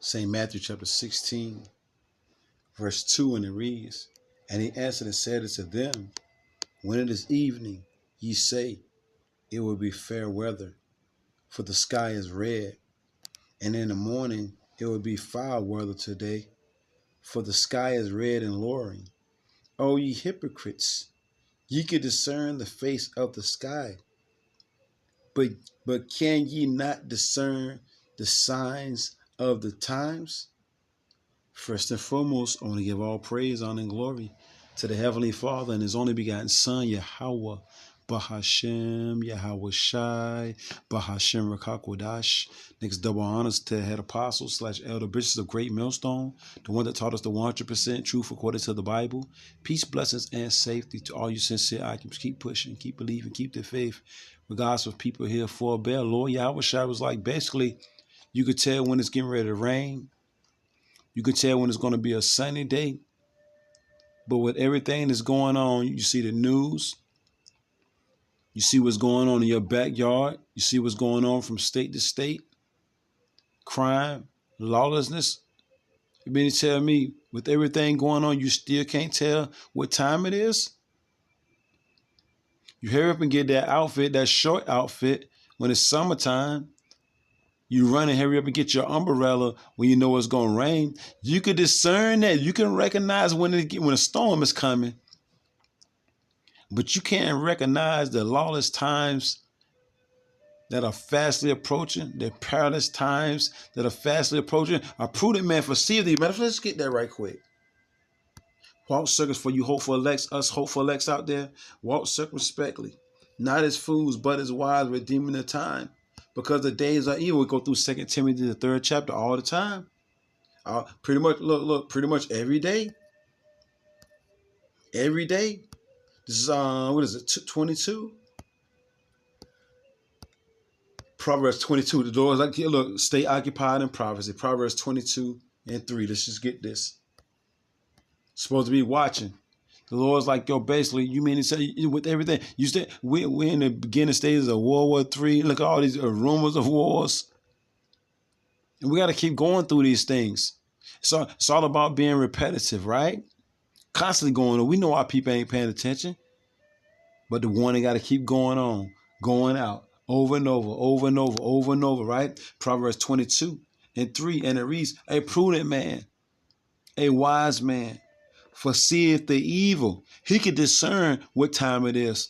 St. Matthew chapter 16, verse 2, and it reads, "And he answered and said unto them, When it is evening, ye say, It will be fair weather, for the sky is red. And in the morning, it will be foul weather today, for the sky is red and lowering. O ye hypocrites, ye can discern the face of the sky, but can ye not discern the signs of the times?" First and foremost, I want to give all praise, honor, and glory to the Heavenly Father and His only begotten Son, Yahweh, Bahashem, Yahweh Shai, Bahashem Rakakwadash. Next, double honors to head apostles / elder bishops of Great Millstone, the one that taught us the 100% truth according to the Bible. Peace, blessings, and safety to all you sincere occupants. Keep pushing, keep believing, keep the faith. Regardless of people here for a bear, Lord Yahweh Shai was like, basically, you could tell when it's getting ready to rain. You can tell when it's going to be a sunny day. But with everything that's going on, you see the news. You see what's going on in your backyard. You see what's going on from state to state. Crime, lawlessness. You mean to tell me, with everything going on, you still can't tell what time it is? You hurry up and get that outfit, that short outfit, when it's summertime. You run and hurry up and get your umbrella when you know it's going to rain. You can discern that. You can recognize when a storm is coming. But you can't recognize the lawless times that are fastly approaching, the perilous times that are fastly approaching. A prudent man foreseeth thee. Let's get that right quick. Walk circles for you hopeful elects, us hopeful elects out there. Walk circumspectly, not as fools, but as wise, redeeming the time. Because the days are evil. We go through 2 Timothy, the 3rd chapter, all the time. Pretty much every day. Every day. This is, what is it, 22? Proverbs 22. The Lord is like, look, stay occupied in prophecy. Proverbs 22 and 3. Let's just get this. Supposed to be watching. The Lord's like, yo, basically, you mean to say with everything, you said we're in the beginning stages of World War III. Look at all these rumors of wars. And we got to keep going through these things. So it's all about being repetitive, right? Constantly going on. We know our people ain't paying attention. But the warning got to keep going on, going out, over and over, over and over, over and over, right? Proverbs 22 and 3, and it reads, "A prudent man, a wise man, foreseeth the evil." He can discern what time it is.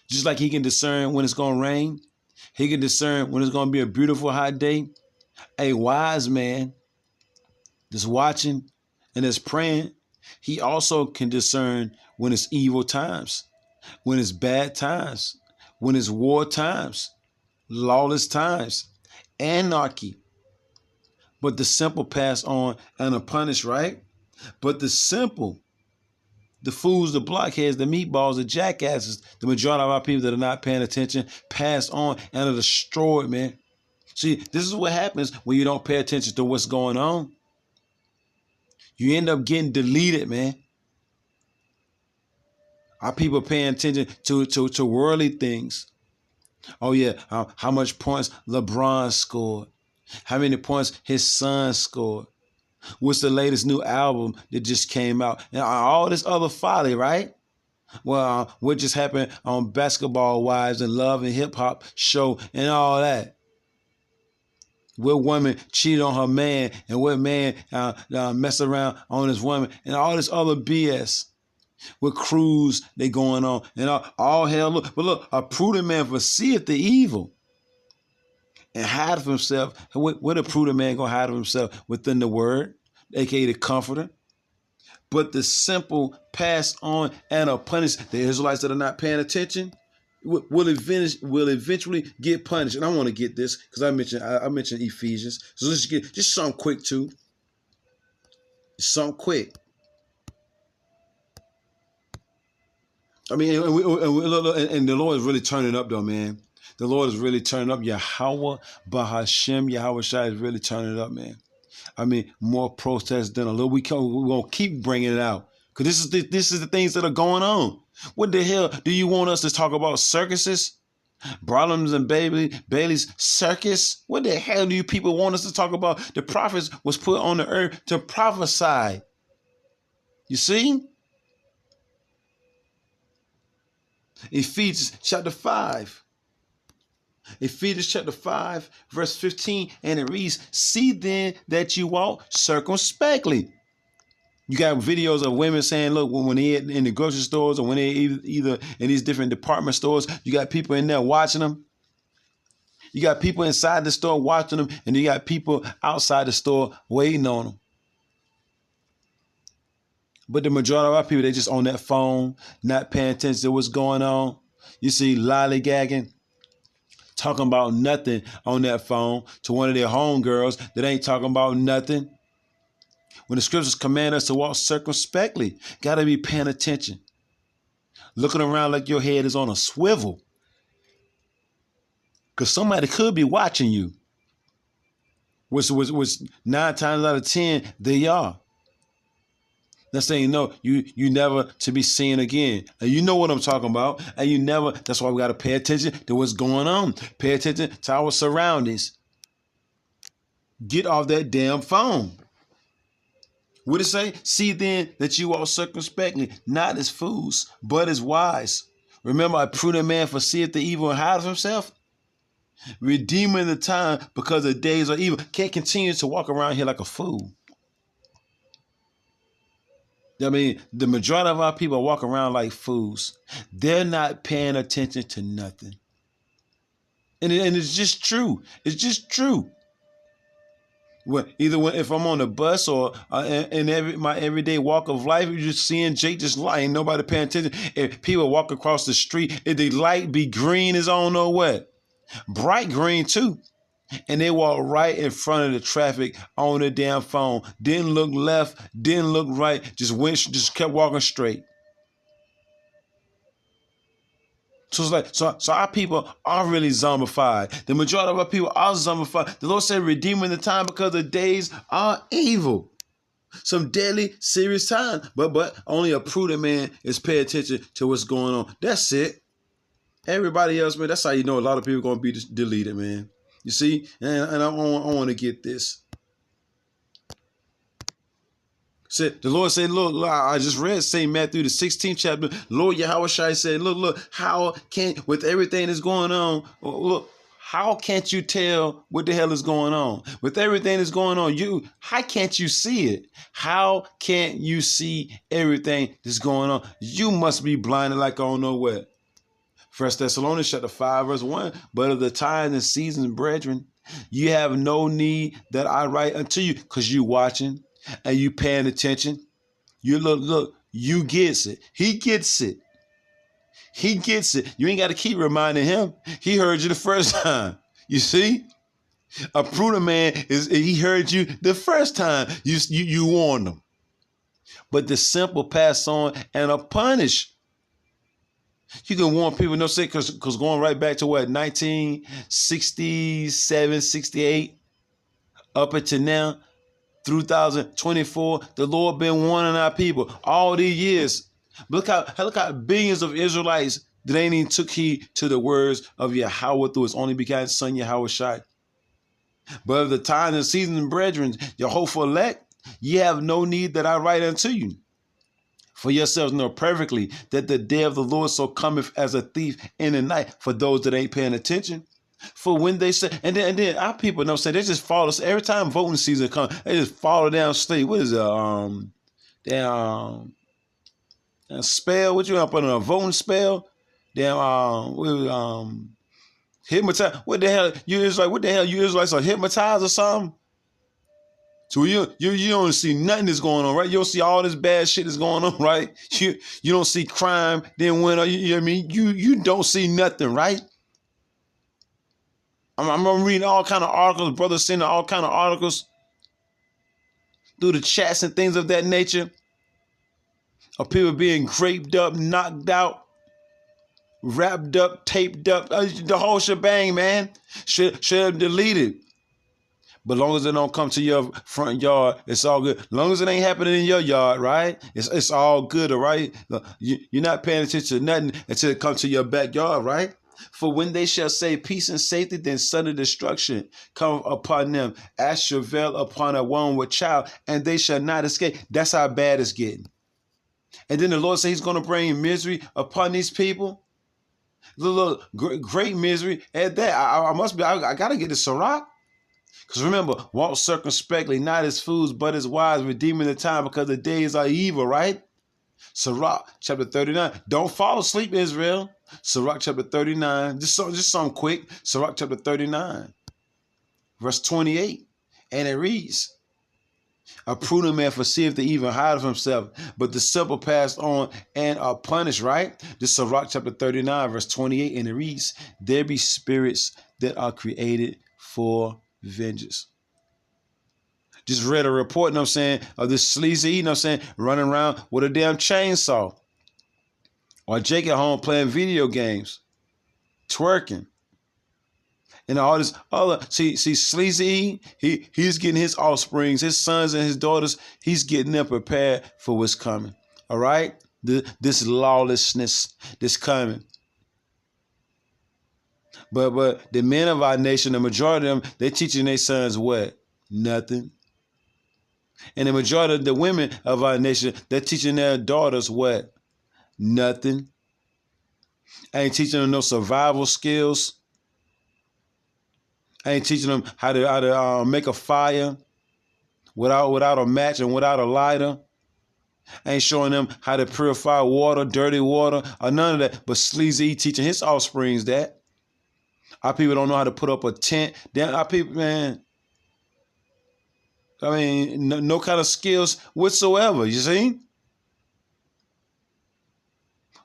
Just like he can discern when it's going to rain. He can discern when it's going to be a beautiful hot day. A wise man that's watching and that's praying, he also can discern when it's evil times, when it's bad times, when it's war times, lawless times, anarchy. But the simple pass on and are punished, right? But the simple, the fools, the blockheads, the meatballs, the jackasses, the majority of our people that are not paying attention, pass on and are destroyed, man. See, this is what happens when you don't pay attention to what's going on. You end up getting deleted, man. Our people paying attention to worldly things. Oh, yeah, how much points LeBron scored. How many points his son scored. What's the latest new album that just came out? And all this other folly, right? Well, what just happened on Basketball Wives and Love and Hip Hop show and all that? What woman cheated on her man and what man messed around on his woman and all this other BS. What cruise they going on and all hell. Look, but look, a prudent man foreseeth the evil and hide of himself. What a prudent man gonna hide of himself? Within the word, aka the comforter. But the simple pass on and are punished. The Israelites that are not paying attention will eventually get punished. And I want to get this because I mentioned Ephesians. So let's get just something quick too. Something quick. I mean, and the Lord is really turning up though, man. The Lord is really turning up. Yahweh, Bahashem, Yahweh Shai is really turning it up, man. I mean, more protests than a little. We're going to keep bringing it out. Because this is the things that are going on. What the hell do you want us to talk about circuses? Barnum's and Bailey's circus. What the hell do you people want us to talk about? The prophets was put on the earth to prophesy. You see? Ephesians chapter 5. Ephesians chapter 5, verse 15, and it reads, see then that you walk circumspectly. You got videos of women saying, look, when they're in the grocery stores or when they're either in these different department stores, you got people in there watching them. You got people inside the store watching them, and you got people outside the store waiting on them. But the majority of our people, they just on that phone, not paying attention to what's going on. You see lollygagging, talking about nothing on that phone to one of their homegirls that ain't talking about nothing. When the scriptures command us to walk circumspectly, got to be paying attention. Looking around like your head is on a swivel. Because somebody could be watching you. Which 9 times out of 10, they are. That's saying, no, you never to be seen again. And you know what I'm talking about. And you never, that's why we got to pay attention to what's going on. Pay attention to our surroundings. Get off that damn phone. What it say? See then that you walk circumspectly, not as fools, but as wise. Remember, a prudent man foreseeth the evil and hides himself. Redeeming the time because the days are evil. Can't continue to walk around here like a fool. I mean, the majority of our people walk around like fools. They're not paying attention to nothing. And it's just true. It's just true. If I'm on the bus or in my everyday walk of life, you're just seeing Jake just lying, nobody paying attention. If people walk across the street, if the light be green, is on know what? Bright green too. And they walk right in front of the traffic on their damn phone. Didn't look left, didn't look right, just kept walking straight. So it's like, so our people are really zombified. The majority of our people are zombified. The Lord said, redeeming the time because the days are evil. Some deadly, serious time. But only a prudent man is paying attention to what's going on. That's it. Everybody else, man, that's how you know a lot of people are going to be deleted, man. You see? And I want to get this. The Lord said, look, I just read St. Matthew, the 16th chapter. Lord Yahushua said, look, how can, with everything that's going on, look, how can't you tell what the hell is going on? With everything that's going on, how can't you see it? How can't you see everything that's going on? You must be blinded like I don't know what. 1 Thessalonians chapter 5, verse 1, but of the times and seasons, brethren, you have no need that I write unto you, because you watching and you paying attention. You look, you gets it. He gets it. He gets it. You ain't got to keep reminding him. He heard you the first time. You see? A prudent man he heard you the first time you warned him. But the simple pass on and are punished. You can warn people, no say, because going right back to what, 1967, 68, up until now, 2024, the Lord been warning our people all these years. Look how billions of Israelites, they ain't even took heed to the words of Yahweh through his only begotten son, Yahushua. But of the times and seasons, brethren, your hopeful elect, ye have no need that I write unto you. For yourselves know perfectly that the day of the Lord so cometh as a thief in the night, for those that ain't paying attention. For when they say, and then our people know, say they just follow us every time voting season comes. They just follow down state. What is it? Spell. What you up on a voting spell? Hypnotize. What the hell? You Israelites? What the hell? You Israelites are hypnotized or something? So you don't see nothing that's going on, right? You don't see all this bad shit that's going on, right? You don't see crime. Then when you know what I mean? You don't see nothing, right? I'm reading all kind of articles, brothers sending all kind of articles through the chats and things of that nature of people being graped up, knocked out, wrapped up, taped up, the whole shebang, man. Should have deleted. But long as it don't come to your front yard, it's all good. Long as it ain't happening in your yard, right? It's all good, all right? You're not paying attention to nothing until it comes to your backyard, right? For when they shall say peace and safety, then sudden destruction come upon them, as travail upon a woman with child, and they shall not escape. That's how bad it's getting. And then the Lord said he's going to bring misery upon these people. Little great misery. And that I got to get the Sirach. Because remember, walk circumspectly, not as fools, but as wise, redeeming the time, because the days are evil, right? Sirach chapter 39. Don't fall asleep, Israel. Sirach chapter 39. Just something quick. Sirach chapter 39, verse 28. And it reads, a prudent man foreseeth the evil and hideth himself, but the simple pass on and are punished, right? This is Sirach chapter 39, verse 28. And it reads, there be spirits that are created for vengeance. Just read a report, you know what I'm saying, of this sleazy, you know what I'm saying, running around with a damn chainsaw. Or Jake at home playing video games, twerking. And all this other, see, sleazy, he's getting his offsprings, his sons and his daughters, he's getting them prepared for what's coming. All right? This lawlessness that's coming. But the men of our nation, the majority of them, they're teaching their sons what? Nothing. And the majority of the women of our nation, they're teaching their daughters what? Nothing. Ain't teaching them no survival skills. Ain't teaching them how to make a fire without a match and without a lighter. Ain't showing them how to purify water, dirty water, or none of that. But sleazy teaching his offsprings that. Our people don't know how to put up a tent. Damn, our people, man. I mean, no kind of skills whatsoever, you see?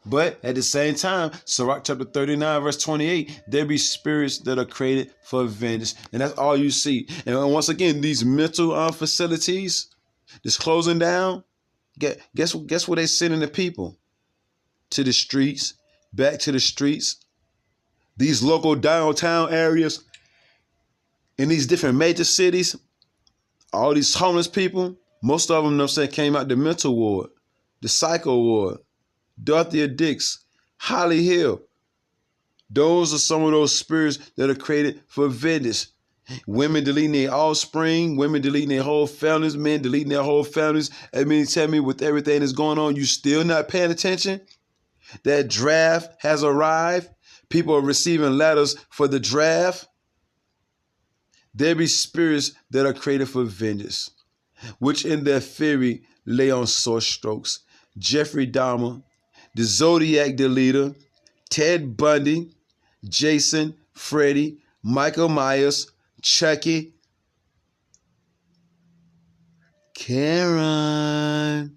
But at the same time, Sirach chapter 39, verse 28, there be spirits that are created for vengeance. And that's all you see. And once again, these mental facilities, this closing down, guess where they sending the people? To the streets, back to the streets. These local downtown areas in these different major cities, all these homeless people, most of them, you know what I'm saying, came out the mental ward, the psycho ward, Dorothea Dix, Holly Hill. Those are some of those spirits that are created for vengeance. Women deleting their offspring, women deleting their whole families, men deleting their whole families. I mean, tell me, with everything that's going on, you still not paying attention? That draft has arrived. People are receiving letters for the draft. There be spirits that are created for vengeance, which in their fury lay on sore strokes. Jeffrey Dahmer, the Zodiac Deleter, Ted Bundy, Jason, Freddy, Michael Myers, Chucky, Karen,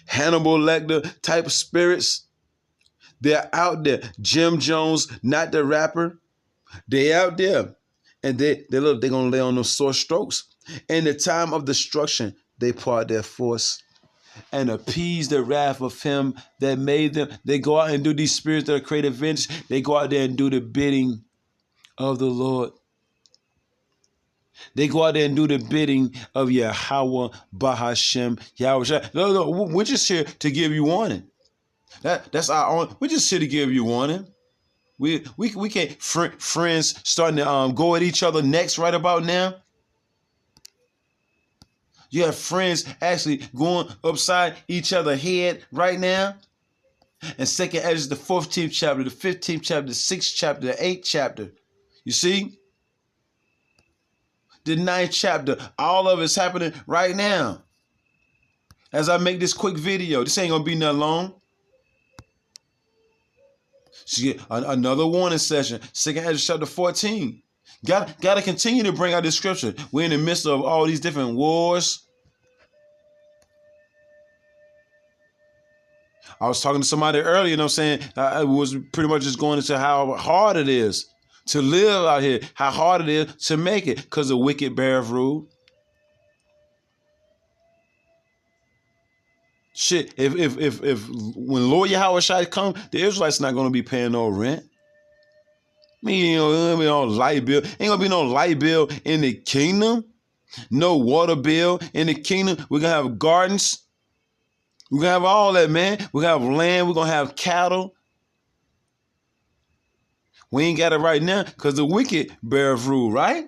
Hannibal Lecter type of spirits. They're out there. Jim Jones, not the rapper. They're out there. And they're going to lay on those sore strokes. In the time of destruction, they part their force and appease the wrath of him that made them. They go out and do these spirits that are created vengeance. They go out there and do the bidding of the Lord. They go out there and do the bidding of Yahweh, Bahashem, Yahweh. No, we're just here to give you warning. That's our own. We're just here to give you warning. We can't friends starting to go at each other necks right about now. You have friends actually going upside each other's head right now. And second Ezra, the 14th chapter, the 15th chapter, the 6th chapter, the 8th chapter. You see? The 9th chapter. All of it's happening right now. As I make this quick video, this ain't gonna be nothing long. So you get another warning session. Second Ezra chapter 14. Got to continue to bring out the scripture. We're in the midst of all these different wars. I was talking to somebody earlier, you know what I'm saying? I was pretty much just going into how hard it is to live out here, how hard it is to make it because the wicked bear of rule. Shit, if when Lord Yahweh Shai come, the Israelites not going to be paying no rent. I mean, you know, there ain't gonna be no light bill. Ain't gonna be no light bill in the kingdom. No water bill in the kingdom. We're gonna have gardens. We're gonna have all that, man. We're gonna have land. We're gonna have cattle. We ain't got it right now because the wicked bear rule, right?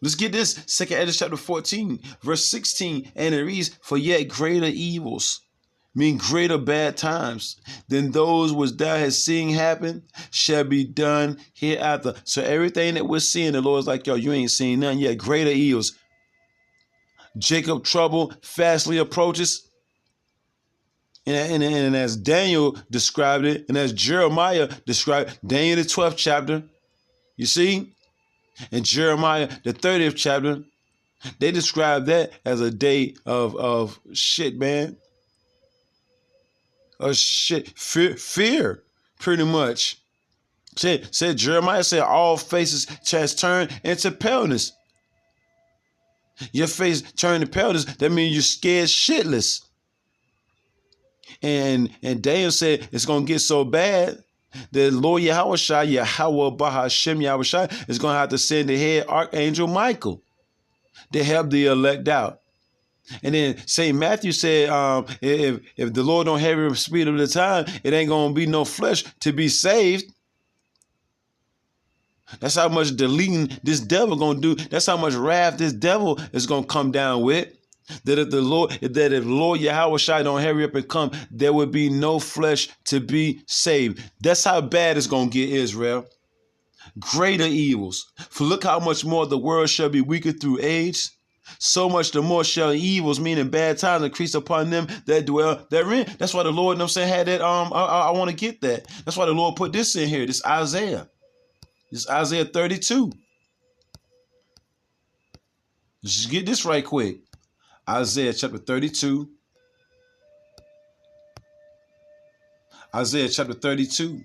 Let's get this. 2 Esdras chapter 14, verse 16. And it reads, for yet greater evils, mean greater bad times than those which thou hast seen happen, shall be done hereafter. So everything that we're seeing, the Lord's like, yo, you ain't seen none yet. Greater evils. Jacob trouble fastly approaches. And as Daniel described it, and as Jeremiah described, Daniel the 12th chapter, you see, and Jeremiah the 30th chapter, they describe that as a day of shit, man. Shit, fear, pretty much. Said Jeremiah said all faces shall turn into paleness. Your face turn to paleness, that means you're scared shitless. And Daniel said it's gonna get so bad that Lord Yahweh Bahashem Yahweh is gonna have to send the head archangel Michael to help the elect out. And then St. Matthew said, if the Lord don't have the speed of the time, it ain't gonna be no flesh to be saved. That's how much deleting this devil gonna do. That's how much wrath this devil is gonna come down with. That if Lord Yahweh Shai don't hurry up and come, there would be no flesh to be saved. That's how bad it's gonna get, Israel. Greater evils. For look how much more the world shall be weaker through age. So much the more shall evils, meaning bad times, increase upon them that dwell therein. That's why the Lord, had that. I want to get that. That's why the Lord put this in here. This Isaiah. This Isaiah 32. Let's get this right quick. Isaiah chapter 32. Isaiah chapter 32.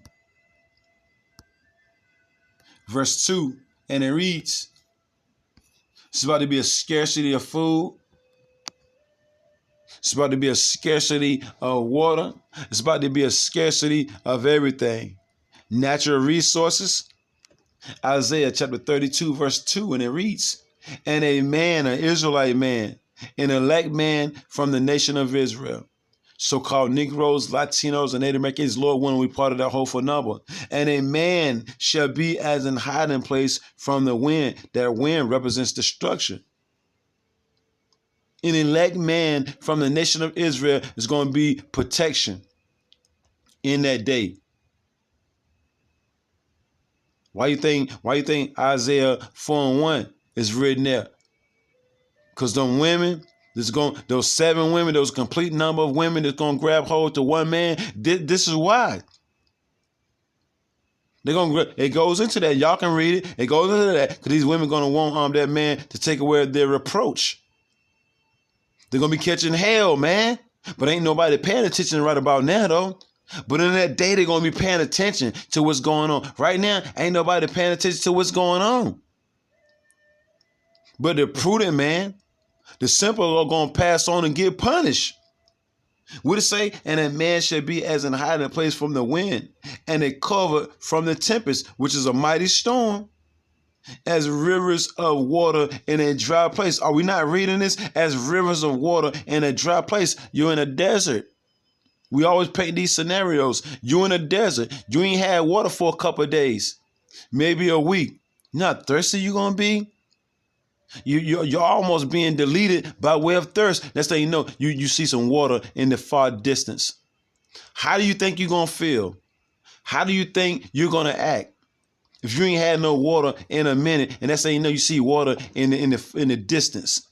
Verse 2. And it reads, it's about to be a scarcity of food. It's about to be a scarcity of water. It's about to be a scarcity of everything. Natural resources. Isaiah chapter 32, verse 2, and it reads, and a man, an Israelite man, an elect man from the nation of Israel, so-called Negroes, Latinos, and Native Americans, Lord willing, we part of that hopeful number. And a man shall be as an hiding place from the wind. That wind represents destruction. An elect man from the nation of Israel is going to be protection in that day. Why you think Isaiah 4:1 is written there? Because them women, those 7 women, those complete number of women that's going to grab hold to one man, this is why. It goes into that. Y'all can read it. It goes into that because these women going to want that man to take away their reproach. They're going to be catching hell, man. But ain't nobody paying attention right about now, though. But in that day, they're going to be paying attention to what's going on. Right now, ain't nobody paying attention to what's going on. But the prudent man, the simple are going to pass on and get punished. What it say? And a man shall be as an hiding place from the wind, and a cover from the tempest, which is a mighty storm, as rivers of water in a dry place. Are we not reading this? As rivers of water in a dry place. You're in a desert. We always paint these scenarios. You're in a desert. You ain't had water for a couple of days, maybe a week. You know how thirsty you gonna be? You're almost being deleted by way of thirst. That's how you know you see some water in the far distance. How do you think you're gonna feel? How do you think you're gonna act if you ain't had no water in a minute? And that's how you know you see water in the distance.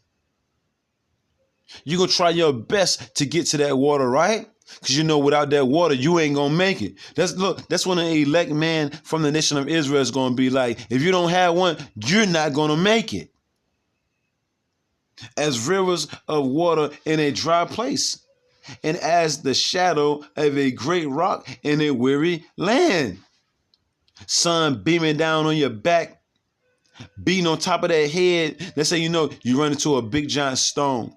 You're gonna try your best to get to that water, right? Because you know without that water, you ain't gonna make it. That's what an elect man from the nation of Israel is gonna be like. If you don't have one, you're not gonna make it. As rivers of water in a dry place, and as the shadow of a great rock in a weary land. Sun beaming down on your back, beating on top of that head. Let's say you know you run into a big giant stone,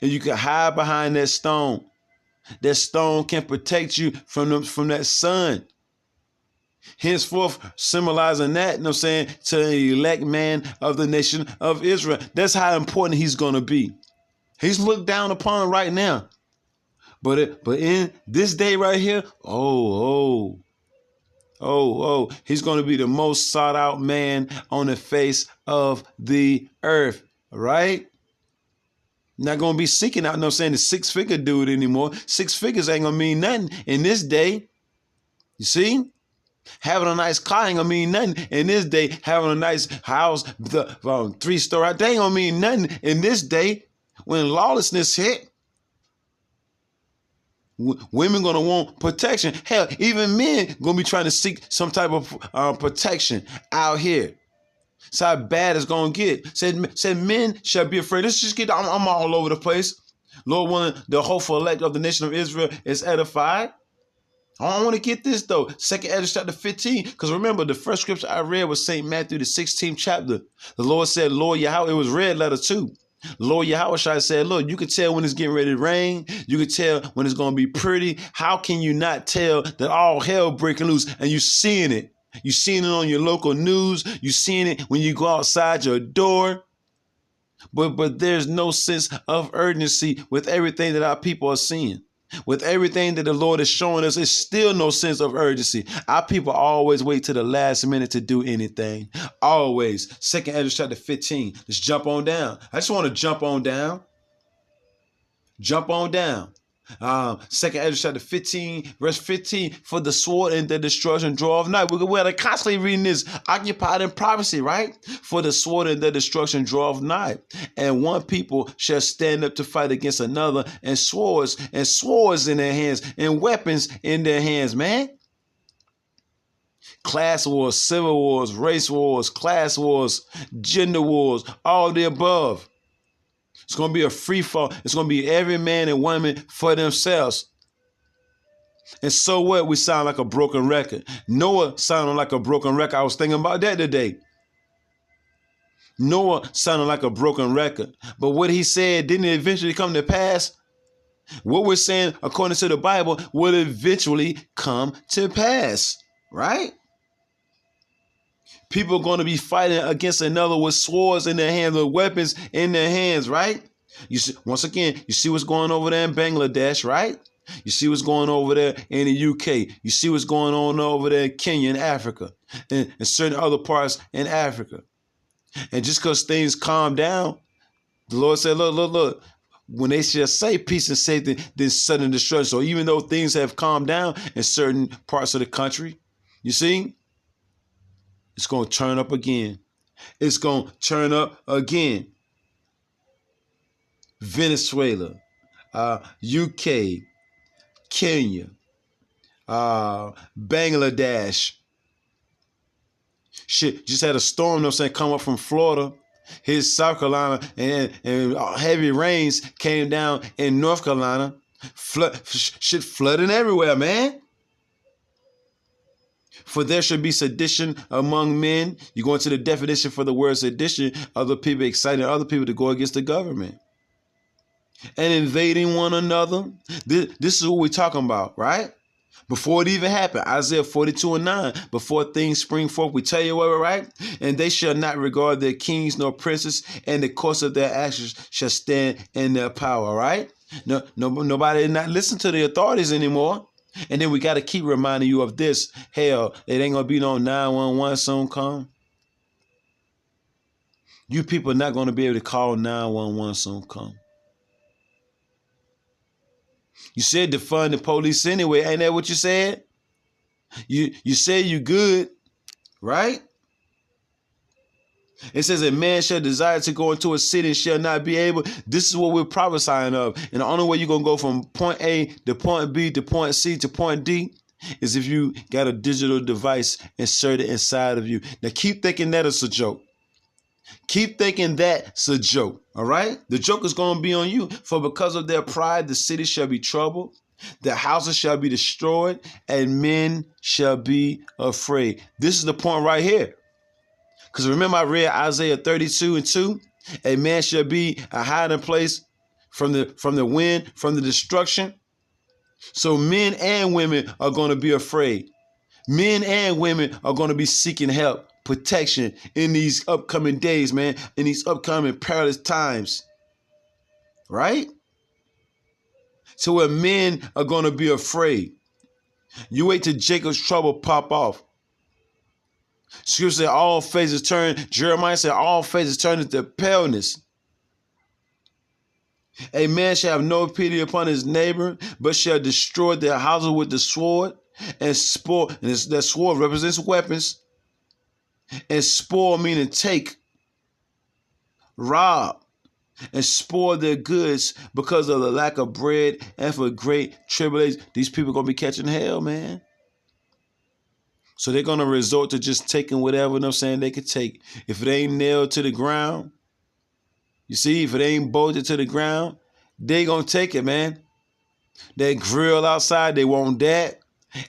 and you can hide behind that stone. That stone can protect you from that sun. Henceforth, symbolizing that, you know what I'm saying, to the elect man of the nation of Israel. That's how important he's going to be. He's looked down upon right now. But in this day right here, He's going to be the most sought out man on the face of the earth, right? Not going to be seeking out, no saying the 6-figure dude anymore. 6 figures ain't going to mean nothing in this day. You see? Having a nice car ain't gonna mean nothing in this day. Having a nice house, the 3-story, they ain't gonna mean nothing in this day. When lawlessness hit, women gonna want protection. Hell, even men gonna be trying to seek some type of protection out here. That's how bad it's gonna get. Said men shall be afraid. Let's just get. I'm all over the place. Lord willing, the hopeful elect of the nation of Israel is edified. I want to get this though. 2nd Ezra chapter 15. Because remember, the first scripture I read was St. Matthew, the 16th chapter. The Lord said, Lord Yahweh, it was red letter too. Lord Yahweh said, look, you can tell when it's getting ready to rain. You can tell when it's going to be pretty. How can you not tell that all hell breaking loose and you seeing it? You seeing it on your local news. You seeing it when you go outside your door. But there's no sense of urgency with everything that our people are seeing. With everything that the Lord is showing us, it's still no sense of urgency. Our people always wait to the last minute to do anything. Always. 2nd Ezra chapter 15. Let's jump on down. I just want to jump on down. Jump on down. 2nd Ezra chapter 15, verse 15. For the sword and the destruction draweth nigh. We're constantly reading this, occupied in prophecy, right? For the sword and the destruction draweth nigh, and one people shall stand up to fight against another, and swords in their hands, and weapons in their hands, man. Class wars, civil wars, race wars, class wars, gender wars, all the above. It's going to be a free fall. It's going to be every man and woman for themselves. And so what? We sound like a broken record. Noah sounded like a broken record. I was thinking about that today. Noah sounded like a broken record. But what he said didn't eventually come to pass. What we're saying, according to the Bible, will eventually come to pass. Right? People are going to be fighting against another with swords in their hands, with weapons in their hands, right? You see, once again, you see what's going over there in Bangladesh, right? You see what's going over there in the UK. You see what's going on over there in Kenya and Africa and certain other parts in Africa. And just because things calm down, the Lord said, look. When they shall say peace and safety, then sudden destruction. So even though things have calmed down in certain parts of the country, you see, it's going to turn up again. It's going to turn up again. Venezuela, UK, Kenya, Bangladesh. Shit, just had a storm, come up from Florida, hit South Carolina, and heavy rains came down in North Carolina. Shit flooding everywhere, man. For there should be sedition among men. You go into the definition for the word sedition, other people exciting other people to go against the government and invading one another. This is what we're talking about, right? Before it even happened, Isaiah 42:9, before things spring forth, we tell you what, right? And they shall not regard their kings nor princes, and the course of their actions shall stand in their power, right? Nobody not listen to the authorities anymore. And then we got to keep reminding you of this. Hell, it ain't going to be no 911 soon come. You people are not going to be able to call 911 soon come. You said defund the police anyway. Ain't that what you said? You said you good, right? It says a man shall desire to go into a city and shall not be able. This is what we're prophesying of. And the only way you're going to go from point A to point B to point C to point D is if you got a digital device inserted inside of you. Now keep thinking that it's a joke. Keep thinking that's a joke. All right? The joke is going to be on you. For because of their pride, the city shall be troubled. Their houses shall be destroyed, and men shall be afraid. This is the point right here. Because remember, I read Isaiah 32:2. A man shall be a hiding place from the wind, from the destruction. So men and women are going to be afraid. Men and women are going to be seeking help, protection in these upcoming days, man, in these upcoming perilous times. Right? So where men are going to be afraid. You wait till Jacob's trouble pop off. Scripture said all faces turn. Jeremiah said all faces turn into paleness. A man shall have no pity upon his neighbor, but shall destroy their houses with the sword and spoil. And that sword represents weapons. And spoil meaning take, rob, and spoil their goods because of the lack of bread and for great tribulation. These people are going to be catching hell, man. So they're going to resort to just taking whatever, they could take. If it ain't nailed to the ground, you see, if it ain't bolted to the ground, they going to take it, man. That grill outside, they want that.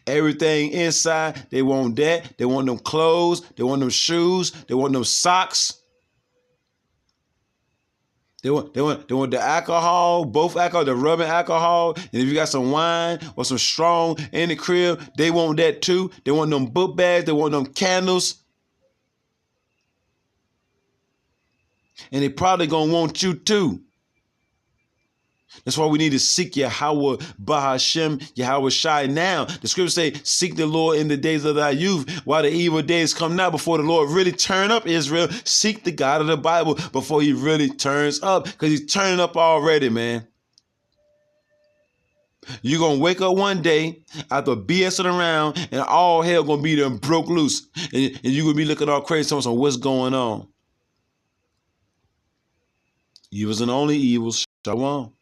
Everything inside, they want that. They want them clothes. They want them shoes. They want them socks. They want the alcohol, both alcohol, the rubbing alcohol. And if you got some wine or some strong in the crib, they want that too. They want them book bags. They want them candles. And they probably going to want you too. That's why we need to seek Yahweh Bahashem, Yahweh Shai now. The scriptures say, seek the Lord in the days of thy youth, while the evil days come now, before the Lord really turn up Israel. Seek the God of the Bible before he really turns up, because he's turning up already, man. You're going to wake up one day after BSing around and all hell going to be them broke loose. And you're going to be looking all crazy, telling us what's going on. Evils and only evils. Shalom.